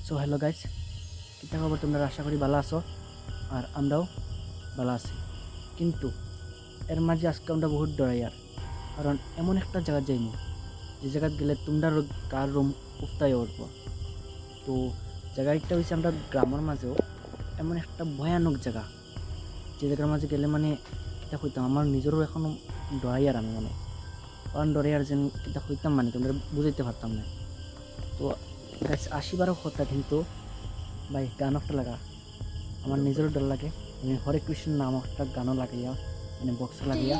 So hello guys, কিতা খবর? তোমরা আশা করি ভালো আছো আর আমরাও ভালো আছি। কিন্তু এর মাঝে আজকে আমরা বহুত ডরাইয়ার, কারণ এমন একটা জায়গা যাইনি যে জায়গাত গেলে তোমরা কার রুম উফতাই উঠব। তো জায়গাটা হয়েছে আমরা গ্রামের মাঝেও এমন একটা ভয়ানক জায়গা, যে জায়গার মাঝে গেলে মানে কিতা হইতাম আমার নিজেরও এখনও ডরাইয়ার। আমি মানে কারণ ডরাইয়ার যেন কিতা হইতাম মানে তোমরা বুঝাইতে পারতাম না। তো গাছ আসিবারও কথা, কিন্তু ভাই গান একটা লাগা আমার নিজেরও ডর লাগে। আমি হরে কৃষ্ণ নাম একটা গানও লাগাইয়া মানে বক্স লাগাইয়া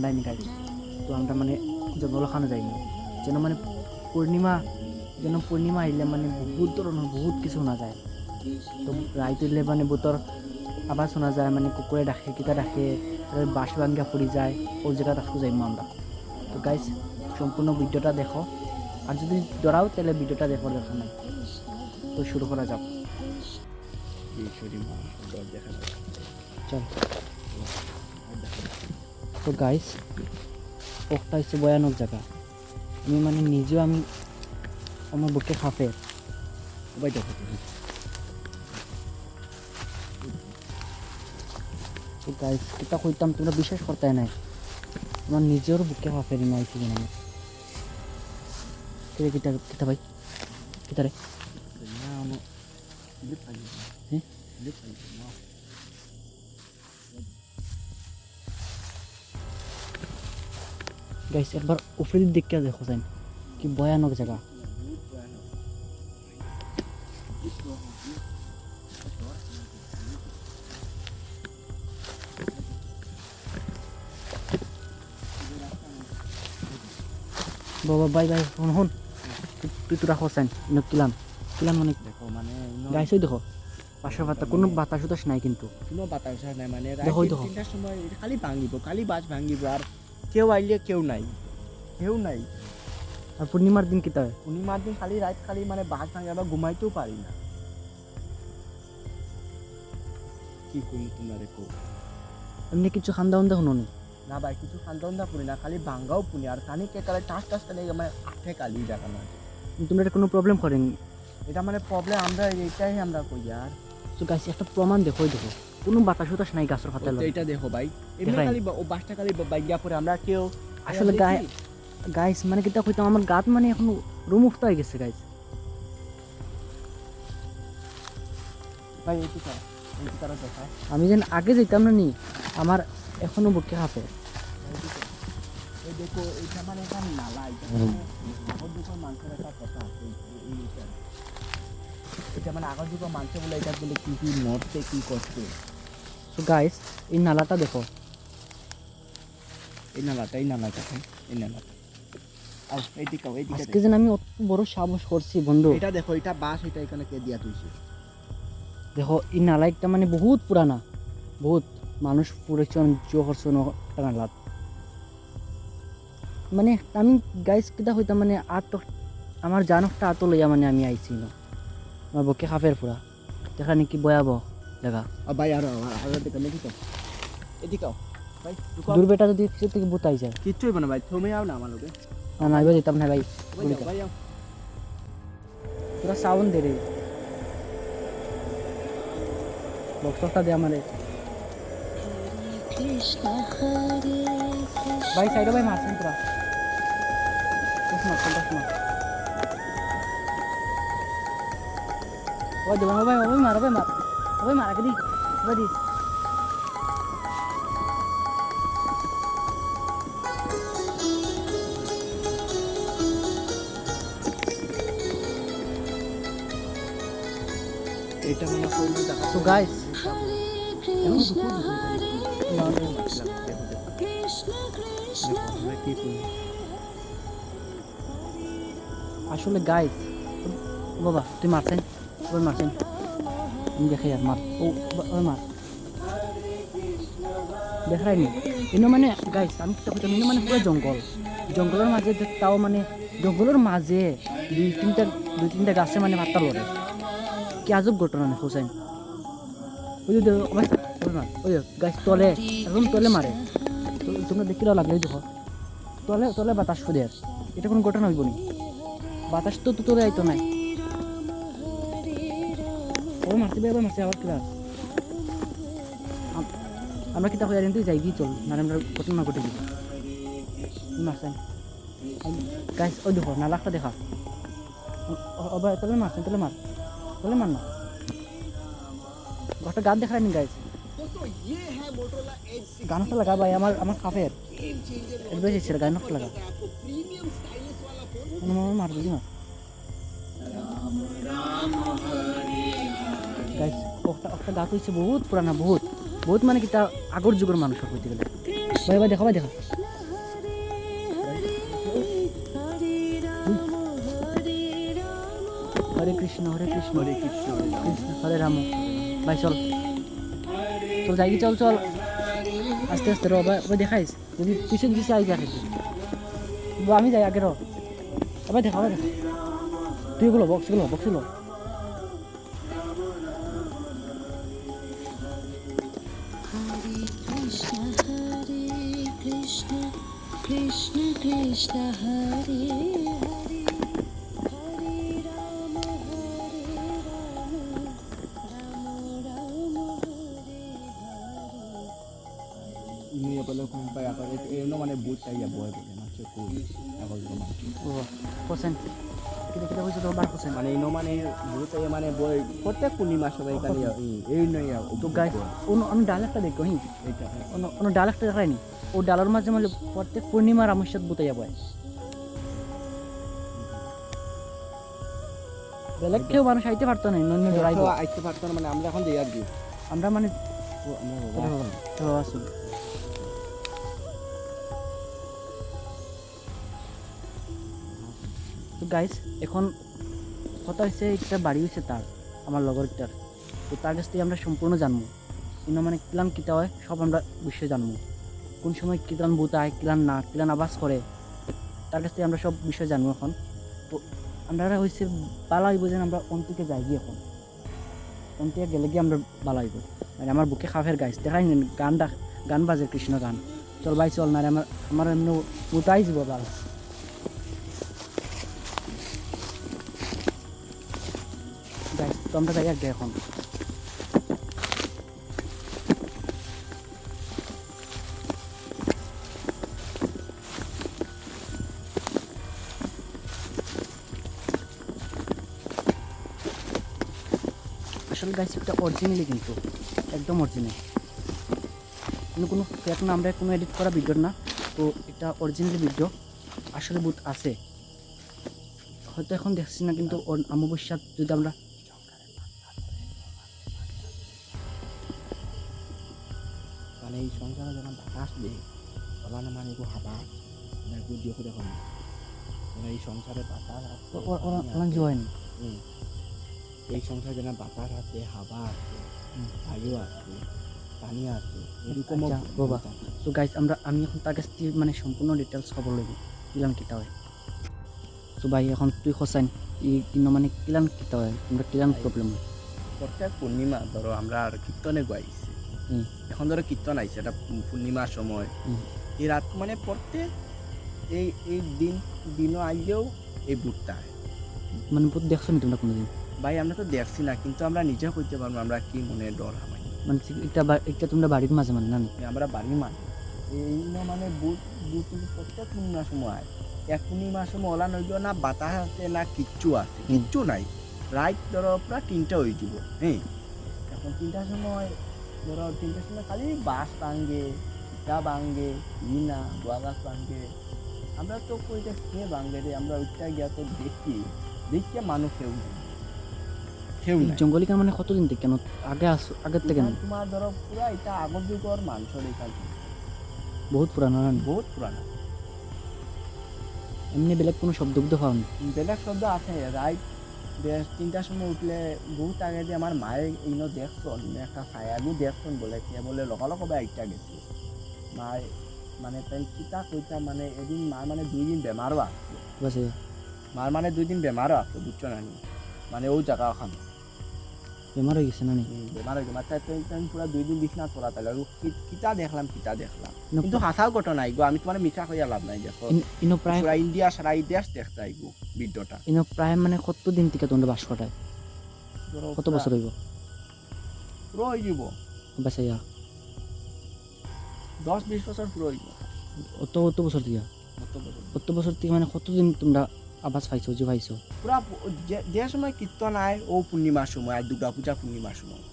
ডাইনি গাই। তো আমরা মানে জঙ্গল খানো যাইনি যেন মানে পূর্ণিমা আইলে মানে বহুত ধরনের বহুত কিছু শোনা যায়। তো রাইত হইলে মানে বুতর আবার শোনা যায়, মানে কুকুরে ডাকে কিতা ডাকে, বাঁশ ভাঙ্গা পড়ি যায়, ওই জায়গা আজকে যাইমো আমরা। তো গাইস সম্পূর্ণ ভিডিওটা দেখো, আর যদি ডরাও তাহলে ভিডিওটা দেখার দরকার নাই। তো শুরু করা যাক। চল। তো গাইস ওটা হচ্ছে ভয়ানক জায়গা। আমি মানে নিজেও আমি আমার বুকে খাপে সবাই দেখো। তো গাইস এটা কইতাম তোমরা বিশ্বাস করতে নাই, আমার নিজের বুকে খাপে নি আইছি কিনা আমি। কিরে কিতা কিতা ভাই কিতা রে? গাইস একবার উপরে দিকে দেখো যাই, কি ভয়ানক জায়গা। বাবা ভাই ভাই শুন শুন, তুই তো রাখো সাইন কিলাম কিলাম মানে দেখো মানে গাইছ দেখো পাশের পাতা কোনো বাতাস উতাস নাই, কিন্তু কোনো বাতাস নাই মানে দেখো, রাত দেখো। 3টার সময় খালি ভাঙিব, খালি বাস ভাঙিব, আর কেউ আইলে কেউ নাই। আর পূর্ণিমার দিন কিতা হয়? পূর্ণিমার দিন খালি রাত খালি মানে বাস ভাঙে, আবার ঘুমাইতেও পারি না। কি করি তোমরা দেখো এমনি কিছু খান্দা উন্দা শুনো নি? না ভাই, কিছু খান্দা পুরি না, খালি ভাঙ্গাও পুনি, আর কানি কে কালে টাস কালে মানে আঠে কালি দেখা না। তোমরা এটা কোনো প্রবলেম করেনি? এটা মানে প্রবলেম আমরা এটাই আমরা কই। আর তো গাইছে একটা প্রমাণ দেখো, দেখো কোনো বাতাস উতাস নাই গাছের পাতা। এইটা দেখো ভাই, এমনি দেখাই। খালি ও বাসটা খালি বাইঙ্গা পরে আমরা কেউ আসলে গাইস মানে কিতা কইতাম আমার গাত মানে এখন রুম উঠতে হয়ে গেছে গাইস। ভাই এইটা তারা দেখায়। আমি যেন আগে যেতাম না নি, আমার এখনো বুকে হাঁপে। এই দেখো এইটা মানে একটা নালা, এটা আগর যুগের মানুষের একটা কথা আছে। এটা মানে আগর যুগের মানুষ বলে এটা বলে কি কি নড়তে কি করতে। তো গাইস এই নালাটা দেখো, এই নালাটা এই নালাটা আর এইদিকে আজকে যেন আমি অত বড় সাহস করছি বন্ধু। এটা দেখো, এটা বাস, এটা এখানে কে দিয়া তুইছে। দেখো এই নালা একটা মানে বহুত পুরানা, বহুত মানুষ পুরেছন জো করছন একটা নালাত। মানে আমি গাইস কিতা হইতাম মানে আমার জানকটা আতো লইয়া মানে আমি আইছি না, আমার বকে খাফের পুরা দেখা নাকি ভয়াবহ জায়গা। ভাই আর দেখো এদিকে ভাই দূর বেটা যদি কিছু থেকে বুতাই যায় কিচ্ছু হইব না ভাই, তুমি আও না আমার লোকে। না না এবার যেতাম না ভাই। ভাই পুরা সাউন্ড দে রে বক্সটা দে আমারে ভাই সাইডে ভাই মারছেন পুরা। ওই দেবো ভাই, ওই মার আগে দি ওই দি। এটা মানে কইলো দেখা। সো গাইস এখন কি করি আসলে গাইস বাবা তুই মারছেন, ওই মারছেন দেখে আর মার ওই মার দেখায়নি ইনো মানে গাইস। আমি কিতা কইতাম ইনো মানে পুরো জঙ্গলের মাঝে, তাও মানে জঙ্গলের মাঝে দুই তিনটা গাছে মানে পাত্তা লড়ে। কি আজব ঘটনা না হোসেন। ওই যে ওই মার ওই গাছ তলে একদম তলে মারে। তোমরা দেখিলেও লাগলে দেখো তলে বাতাস ফুদে। এটা কোনো ঘটনা হইব নি? বাতাস তো তোলে আইতো নাই। ও মারছে ভাই মারছে আবার কিরা আমরা কিতা হইয়া কিন্তু যাই গিয়ে চল না আমরা ঘটনা ঘটে দিব মারছেন গাইস ওই দেখো নালাকটা দেখা ওবা তাহলে মারছেন তাহলে মার না একটা গান দেখা নি গাইস दोस्तों ये है मोटोरोला एज 6 গানটা লাগা ভাই আমার কাফের गेम चेंजर এর বেশি ছিল গানটা লাগা आपको प्रीमियम स्टाइलिश वाला फोन মার দিদি মার গাইস একটা গাত হইছে বহুত পুরানা বহুত মানে কিতা আগর যুগের মানুষ হইতে গেলে ভাই দেখা হরে কৃষ্ণ কৃষ্ণ হরে রাম ভাই চল যাই চল আস্তে আস্তে র ভাই দেখাইস যদি পিছনে আই যাকে আমি যাই আগে র ভাই দেখা তুই গুলো বক্সগুলো Krishna Krishna Hare Hare Hare Rama Rama Rama Hare Hare ini apa lo kumpai apa no মানে বুট চাই বয় বলে মাছে কোই আগল তো মাছ ও কোসেন কিটা হইছে তো 12% মানে ইনো মানে বুট চাই মানে বয় প্রত্যেক পূর্ণিমা সবাই কালি এই নই তো গাইস অন্য ডায়লগটা দেখো হি এটা অন্য ডায়লগটা দেখায়নি ও ডালার মাঝে মানে প্রত্যেক পূর্ণিমার আমস্যাত বুতাইয়া বয় বেলেগ কেউ মানুষ আইতে পারতো না অন্য ডরাইব আইতে পারতো না মানে আমরা এখন দেই আর কি আমরা মানে ও আমরা বাবা তো আসুন তো গাইস এখন কথা হচ্ছে একটা বাড়ি হয়েছে তার আমার লগরটার তো তার কাছ থেকে আমরা সম্পূর্ণ জানবো কিন্তু মানে কিলান কিতা হয় সব আমরা বিষয়ে জানবো কোন সময় কিলান বুতায় কিলান না কিলান আবাস করে তার কাছ থেকে আমরা সব বিষয় জানবো এখন তো আমরা হয়েছে বালা হইব যেন আমরা অন্তিকে যাই গিয়ে এখন অন্তিকে গেলে গিয়ে আমরা বালা হইব মানে আমার বুকে খাফের গাইস দেখাই গান বাজে কৃষ্ণ গান চল ভাই চল না রে আমার এমনি বুতাই যাব বালা গাইস তো আমরা যাই আগে এখন আসলে গাইস একটা অরিজিনালি কিন্তু একদম অরিজিনাল কোনো ফেক না আমরা কোনো এডিট করা ভিডিও না তো এটা অরিজিনালি ভিডিও আসলে বহুত আছে হয়তো এখন দেখছি না কিন্তু অমাবস্যা যদি আমরা মানে এই সংসারে যখন বাতাস দেয় তখন মানে একটু হাবা একটু দেখো দেখো মানে এই সংসারে বাতাস আছে ওরা জয়েন এই সংসারে যেন বাতাস আছে হাবা আছে বায়ু আছে পানি আছে এরকম বাবা তো গাইস আমি এখন তার কাছ থেকে মানে সম্পূর্ণ ডিটেলস খবর লইব কিলান কিতা হয় তো ভাই এখন তুই খসাইন কিন্তু মানে কিলান কিতা হয় আমরা কিলান প্রবলেম হয় প্রত্যেক পূর্ণিমা ধরো আমরা আর কীর্তনে গাইছি এখন ধরো কীর্তন আইছে এটা পূর্ণিমার সময় এই রাত মানে প্রত্যেক এই দিনও আইলেও এই বুটটা মানে দেখছো নি তোমরা কোনোদিন ভাই আমরা তো দেখছি না কিন্তু আমরা নিজে করতে পারবো আমরা কি মনে ডর হামাই মানে একটা তোমরা বাড়ির মাঝে মানে না আমরা বাড়ির মানে এই মানে বুট কিন্তু প্রত্যেক পূর্ণিমার সময় এক পূর্ণিমার সময় ওলা নইল না বাতাস আছে না কিচ্ছু আছে কিচ্ছু নাই রাত ধরো প্রায় 3টা হয়ে যাব হ্যাঁ এখন 3টার সময় ধরো 3টার সময় খালি বাঁশ ভাঙ্গে ইটা ভাঙ্গে না দোয়া গাছ ভাঙ্গে আমরা তো কইটা খেয়ে ভাঙ্গে রে আমরা ওইটা গিয়া তো দেখি মানুষ কেউ নাই জঙ্গলিকা মানে কতদিন থেকে কেন আগের থেকে না তোমার ধরো পুরা এটা আগর যুগর মানুষ এখানে বহুত পুরানো না বহুত পুরানা এমনি বেলেগ কোনো শব্দ পাওনি বেলেগ শব্দ আছে রাইট 3টার সময় উঠলে বহুত আগে দিয়ে আমার মায়ে ইনো দেখছন একটা ছায়াগু দেখছন বলে কে বলে লগালগ একটা গেছে মায় মানে তাই কিতা কইতা মানে এদিন মার মানে 2 দিন বেমারও আসছে বাসে মার মানে 2 দিন বেমারও আসছে বুঝছো না মানে ও জায়গা ওখানে বেমার হয়ে গেছে না বেমার হয়ে গেছে তাই পুরো 2 দিন বিছনা পড়া তাহলে কিতা দেখলাম কিন্তু হাসাও ঘটনা গো আমি তোমার মিঠা কইয়া লাভ নাই দেখো ইনো প্রায় পুরা ইন্ডিয়া সারা দেশ দেখতে আইগো ভিডিওটা ইনো প্রায় মানে কত দিন থেকে তোমরা বাস কটায় কত বছর হইব পুরো হয়ে যাব বাসাইয়া 10-20 বছর পুরো হয়ে যাব অত বছর দিয়া কত বছর অত বছর থেকে মানে কতদিন তোমরা আবাস পাইছো যে পাইছো পুরা যে সময় কীর্তন আয় ও পূর্ণিমার সময় আর দুর্গা পূজা পূর্ণিমার সময়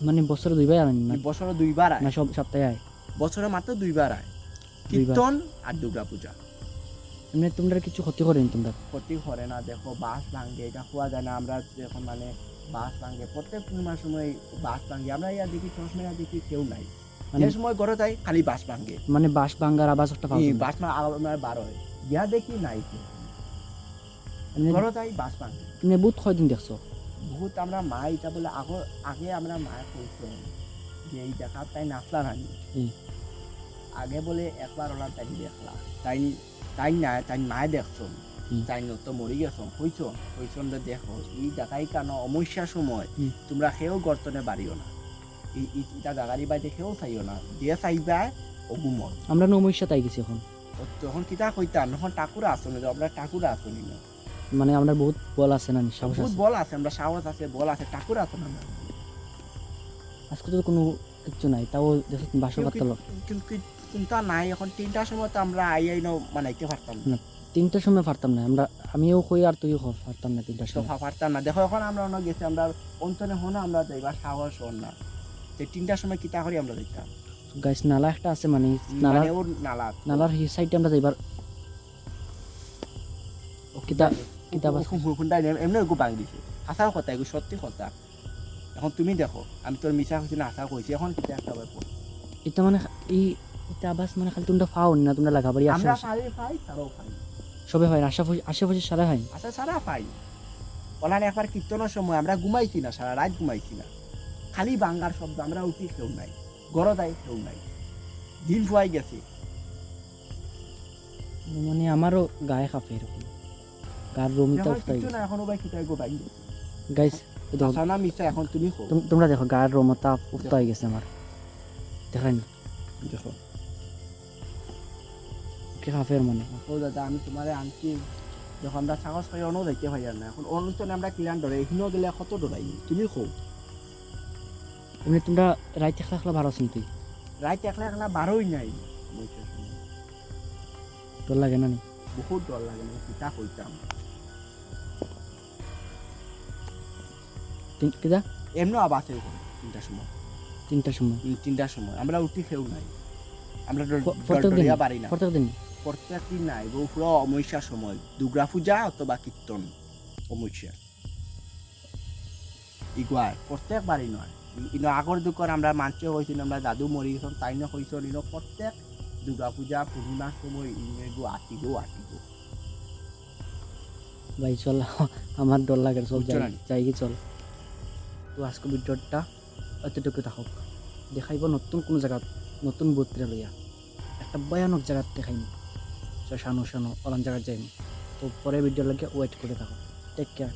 মানে বছরে দুইবার আনেন না বছরে দুইবার আয় না সব সপ্তাহে আয় বছরে মাত্র দুইবার আয় দুইবার। কীর্তন আর দুর্গা পূজা এমনি তোমরা কিছু ক্ষতি করেন তোমরা ক্ষতি করে না দেখো বাস ভাঙ্গে এটা খোয়া যায় না আমরা যখন মানে বাস ভাঙ্গে প্রত্যেক পূর্ণিমার সময় বাস ভাঙ্গে আমরা ইয়া দেখি চশমা দেখি কেউ নাই মানে যে সময় ঘরে যাই খালি বাস ভাঙ্গে মানে বাস ভাঙ্গার আবাস একটা পাও তোমরা। বাস আমার বার হয় ইয়া দেখি নাই কেউ। এমনি ঘরে যাই বাস ভাঙ্গে এমনি বহুত কয়দিন দেখছো বহুত আমরা মা এটা বলে আগে আমরা মা কইতো যে এই দেখা তাই নাচলা নানি হুম। আগে বলে একবার ওলা তাই দেখলা তাই তাই না তাই মায় দেখছো হুম। তাই তো মরি গেছো হইছন দেখো এই দেখাই কেন অমস্যার সময় হুম। তোমরা সেও গর্তনে বাড়িও না ইটা জাগারি বাইতে সেও চাইও না দিয়ে চাইবা অগুমত আমরা নমস্যা তাই গেছি এখন তখন কিতা কইতাম তখন ঠাকুরা আসনে যে আমরা ঠাকুরা আসনি না মানে আমরা বহুত বল আছে না সাহস বহুত আছে বল আছে আমরা সাহস আছে বল আছে ঠাকুরা আসন আমরা আজকে তো কোনো কিচ্ছু নাই তাও দেখো বাসর পাত্তা লোক চিন্তা নাই এখন 3টার সময় তো আমরা আই মানাইতে পারতাম না। না 3টার সময় পারতাম না আমরা আমিও কই আর তুইও পারতাম না 3টার সময় সোফা পারতাম না দেখো এখন আমরা অন্য গেছি আমরা অন্তনে হন আমরা যাইবা সাহস হন না যে 3টার সময় কিতা করি আমরা দেখতাম গাইস নালা একটা আছে মানে নালা মানে ওর নালা নালার এই সাইডে আমরা যাইবার কিতা কিতা বাস হুন্ডা এমনি গো বাং দিছে হাসাও কথা এগো সত্যি কথা এখন তুমি দেখো আমি তোর মিছা হইছি না হাসা কইছি এখন কিতা একটা ব্যাপার এটা মানে এই এটা আবাস মানে খালি তোমরা পাও না তোমরা লাগাবাড়ি আমরা আসে পারি পাই তারও পাই সবে হয় আশেপাশে সারা হয় আচ্ছা সারা পাই ওলানে একবার কীর্তনের সময় আমরা ঘুমাইছি না সারা রাত ঘুমাইছি না খালি বাঙ্গার শব্দ আমরা উঠি কেউ নাই গড় দেয় কেউ নাই দিন ফুয়াই গেছে মানে আমারও গায়ে কাঁপে এরকম গার রমিতা এখন উঠতাই কিছু না এখনো ভাই কিতাই গো ভাই গাইস আচ্ছা না মিছা এখন তুমি কো তোমরা দেখো গায়ের রমতা উঠতে হয়ে গেছে আমার দেখেন দেখো কে কাঁপের মানে ও দাদা আমি তোমারে আনছি যখন আমরা সাহস পাই অন্য যাইতে পাই আর না এখন অনুষ্ঠানে আমরা কিলান ধরে এখানেও গেলে কত ডরাই তুমি কো এমনি তোমরা রাইতে খেলা ভালো আছেন তুই রাত একলা একলা বারোই নাই তোর লাগে না নি? বহুত ডর লাগে না কিতা কইতাম কিদা এমনি আবাসে 3টার সময় 3টার সময় 3টার সময় আমরা উঠি কেউ নাই আমরা প্রত্যেক দিন ডরিয়া পারি না প্রত্যেক দিন প্রত্যেক দিন নাই বহু পুরো অমস্যার সময় দুর্গা পূজা অথবা কীর্তন অমস্যা ইগুয়ার প্রত্যেকবারই নয় ইনো আগর দুকর আমরা মানছে হয়েছিল আমরা দাদু মরি গেছেন তাই না হয়েছিল ইনো প্রত্যেক দুর্গা পূজা পূর্ণিমার সময় ইনে আসিগো ভাই চল আমার ডর লাগে চল বুঝছো না? যাই কি চল তো আজকে ভিডিওটা এতটুকু থাকুক দেখাইব নতুন কোনো জায়গা নতুন বুত্রে লইয়া একটা ভয়ানক জায়গা দেখাইম শ্মশানো অলান জায়গা যাইম তো পরে ভিডিও লাগে ওয়েট করে থাকো টেক কেয়ার